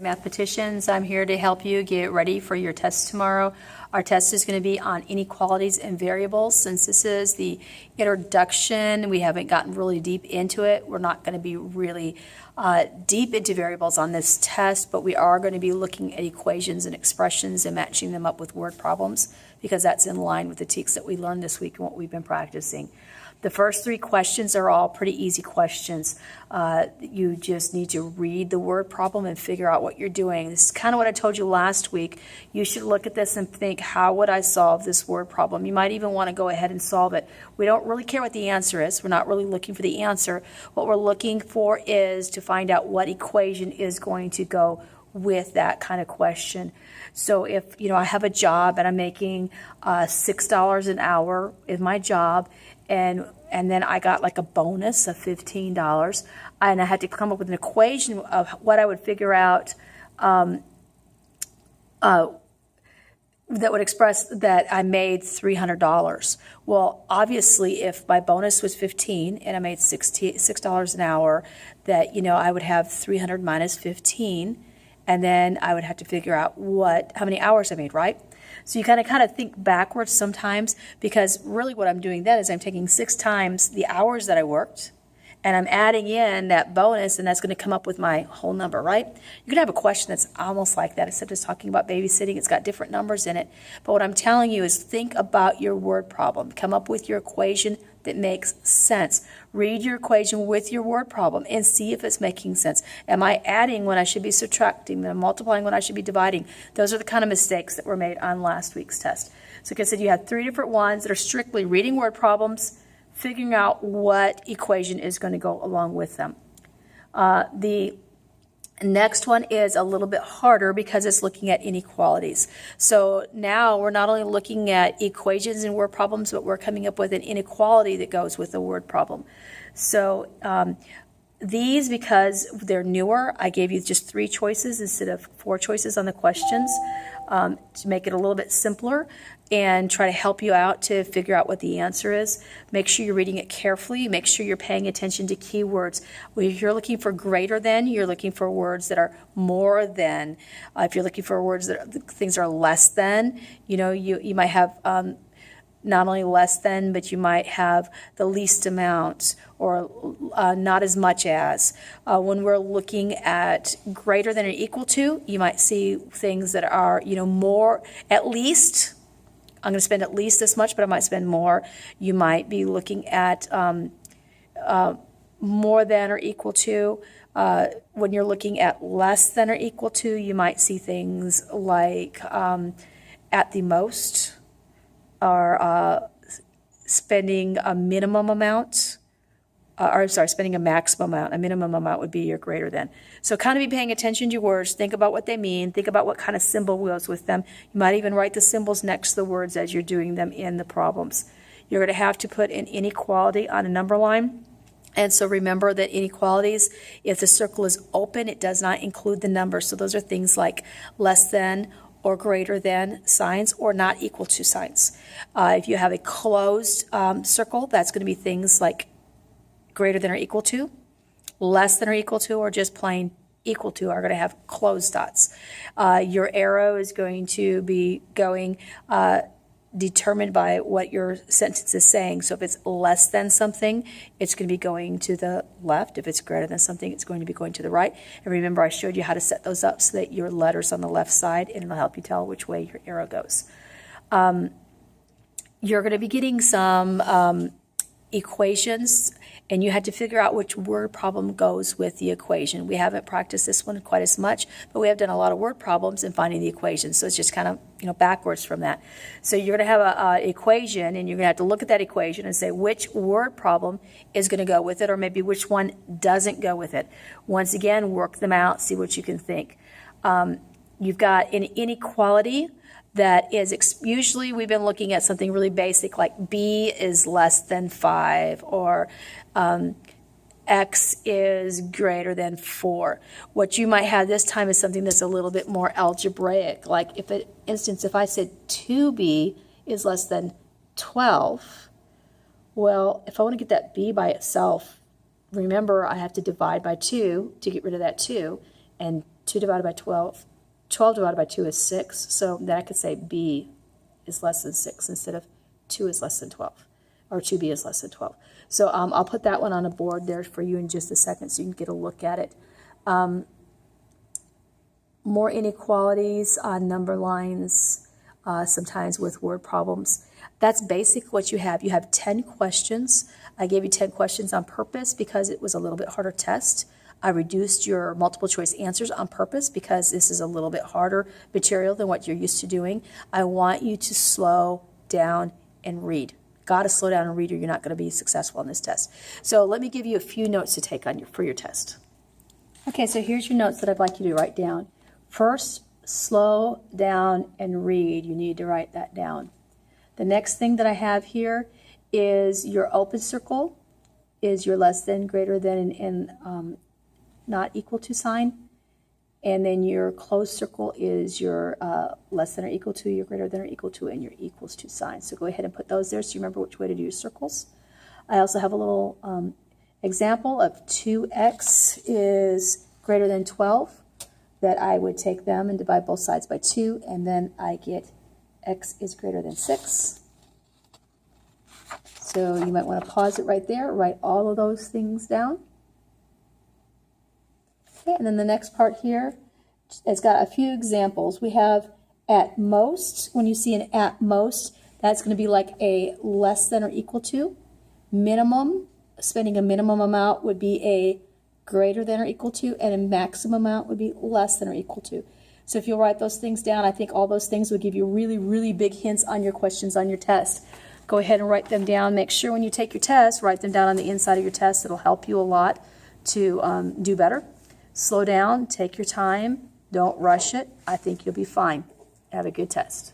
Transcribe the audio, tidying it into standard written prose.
Mathematicians, I'm here to help you get ready for your test tomorrow. Our test is going to be on inequalities and variables. Since this is the introduction, we haven't gotten really deep into it. We're not going to be really deep into variables on this test, but we are going to be looking at equations and expressions and matching them up with word problems because that's in line with the TEKS that we learned this week and what we've been practicing. The first three questions are all pretty easy questions. You just need to read the word problem and figure out what you're doing. This is kind of what I told you last week. You should look at this and think, how would I solve this word problem? You might even want to go ahead and solve it. We don't really care what the answer is. We're not really looking for the answer. What we're looking for is to find out what equation is going to go with that kind of question. So if, I have a job and I'm making $6 an hour in my job, and then I got like a bonus of $15, and I had to come up with an equation of what I would figure out that would express that I made $300. Well, obviously, if my bonus was 15 and I made $6 an hour, that I would have 300 minus 15, and then I would have to figure out how many hours I made, right? So you kind of think backwards sometimes, because really what I'm doing then is I'm taking 6 times the hours that I worked, and I'm adding in that bonus, and that's going to come up with my whole number, right? You can have a question that's almost like that, except it's talking about babysitting. It's got different numbers in it. But what I'm telling you is think about your word problem. Come up with your equation that makes sense. Read your equation with your word problem and see if it's making sense. Am I adding when I should be subtracting? Am I multiplying when I should be dividing? Those are the kind of mistakes that were made on last week's test. So like I said, you have 3 different ones that are strictly reading word problems, figuring out what equation is going to go along with them. The next one is a little bit harder because it's looking at inequalities. So now we're not only looking at equations and word problems, but we're coming up with an inequality that goes with the word problem. So these, because they're newer, I gave you just 3 choices instead of 4 choices on the questions to make it a little bit simpler and try to help you out to figure out what the answer is. Make sure you're reading it carefully. Make sure you're paying attention to keywords. If you're looking for greater than, you're looking for words that are more than. If you're looking for words that things are less than, you might have not only less than, but you might have the least amount or not as much as. When we're looking at greater than or equal to, you might see things that are, more, at least. I'm going to spend at least this much, but I might spend more. You might be looking at more than or equal to. When you're looking at less than or equal to, you might see things like at the most, or spending a minimum amount. Spending a maximum amount. A minimum amount would be your greater than. So kind of be paying attention to your words. Think about what they mean. Think about what kind of symbol goes with them. You might even write the symbols next to the words as you're doing them in the problems. You're going to have to put an inequality on a number line. And so remember that inequalities, if the circle is open, it does not include the number. So those are things like less than or greater than signs, or not equal to signs. If you have a closed circle, that's going to be things like greater than or equal to, less than or equal to, or just plain equal to are going to have closed dots. Your arrow is going to be going determined by what your sentence is saying. So if it's less than something, it's going to be going to the left. If it's greater than something, it's going to be going to the right. And remember, I showed you how to set those up so that your letter's on the left side, and it'll help you tell which way your arrow goes. You're going to be getting some equations, and you had to figure out which word problem goes with the equation. We haven't practiced this one quite as much, but we have done a lot of word problems in finding the equation. So it's just kind of backwards from that. So you're going to have an equation, and you're going to have to look at that equation and say which word problem is going to go with it, or maybe which one doesn't go with it. Once again, work them out, see what you can think. You've got an inequality that is usually we've been looking at something really basic like B is less than 5, or X is greater than 4. What you might have this time is something that's a little bit more algebraic. Like if I said 2B is less than 12, well, if I want to get that B by itself, remember I have to divide by 2 to get rid of that 2, and 2 divided by 12. 12 divided by 2 is 6. So then I could say B is less than 6 instead of 2 is less than 12. Or 2B is less than 12. So I'll put that one on a board there for you in just a second so you can get a look at it. More inequalities on number lines, sometimes with word problems. That's basically what you have. You have 10 questions. I gave you 10 questions on purpose because it was a little bit harder test. I reduced your multiple choice answers on purpose because this is a little bit harder material than what you're used to doing. I want you to slow down and read. Got to slow down and read or you're not going to be successful on this test. So let me give you a few notes to take on for your test. Okay, so here's your notes that I'd like you to write down. First, slow down and read. You need to write that down. The next thing that I have here is your open circle is your less than, greater than, and not equal to sign. And then your closed circle is your less than or equal to, your greater than or equal to, and your equals to sign. So go ahead and put those there so you remember which way to do your circles. I also have a little example of 2x is greater than 12, that I would take them and divide both sides by 2, and then I get x is greater than 6. So you might want to pause it right there, write all of those things down. Okay, and then the next part here, it's got a few examples. We have at most. When you see an at most, that's going to be like a less than or equal to. Minimum, spending a minimum amount would be a greater than or equal to, and a maximum amount would be less than or equal to. So if you'll write those things down, I think all those things would give you really, really big hints on your questions on your test. Go ahead and write them down. Make sure when you take your test, write them down on the inside of your test. It'll help you a lot to do better. Slow down, take your time, don't rush it. I think you'll be fine. Have a good test.